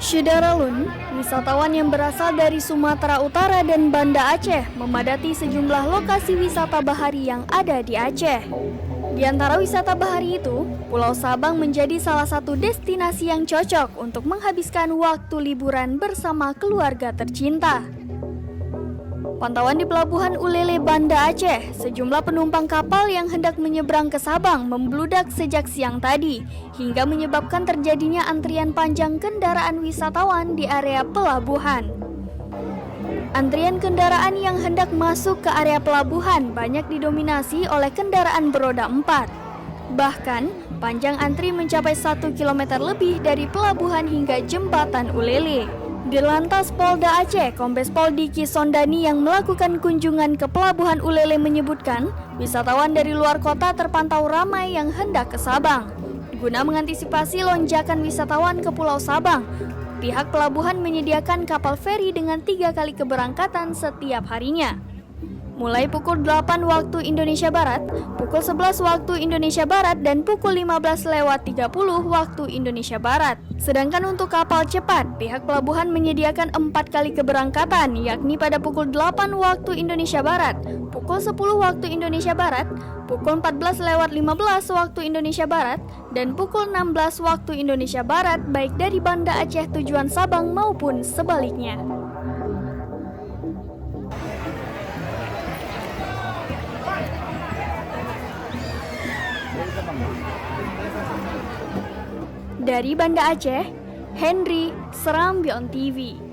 Syederalun, wisatawan yang berasal dari Sumatera Utara dan Banda Aceh memadati sejumlah lokasi wisata bahari yang ada di Aceh. Di antara wisata bahari itu, Pulau Sabang menjadi salah satu destinasi yang cocok untuk menghabiskan waktu liburan bersama keluarga tercinta. Pantauan di Pelabuhan Ulele, Banda Aceh, sejumlah penumpang kapal yang hendak menyeberang ke Sabang membludak sejak siang tadi, hingga menyebabkan terjadinya antrian panjang kendaraan wisatawan di area pelabuhan. Antrian kendaraan yang hendak masuk ke area pelabuhan banyak didominasi oleh kendaraan beroda 4. Bahkan, panjang antri mencapai 1 km lebih dari pelabuhan hingga jembatan Ulele. Dirlantas Polda Aceh, Kombes Pol Diki Sondani yang melakukan kunjungan ke Pelabuhan Ulele menyebutkan, wisatawan dari luar kota terpantau ramai yang hendak ke Sabang. Guna mengantisipasi lonjakan wisatawan ke Pulau Sabang, pihak pelabuhan menyediakan kapal feri dengan 3 kali keberangkatan setiap harinya. Mulai pukul 8 waktu Indonesia Barat, pukul 11 waktu Indonesia Barat, dan pukul 15.30 waktu Indonesia Barat. Sedangkan untuk kapal cepat, pihak pelabuhan menyediakan 4 kali keberangkatan, yakni pada pukul 8 waktu Indonesia Barat, pukul 10 waktu Indonesia Barat, pukul 14.15 waktu Indonesia Barat, dan pukul 16 waktu Indonesia Barat, baik dari Banda Aceh tujuan Sabang maupun sebaliknya. Dari Banda Aceh, Henry, Serambion TV.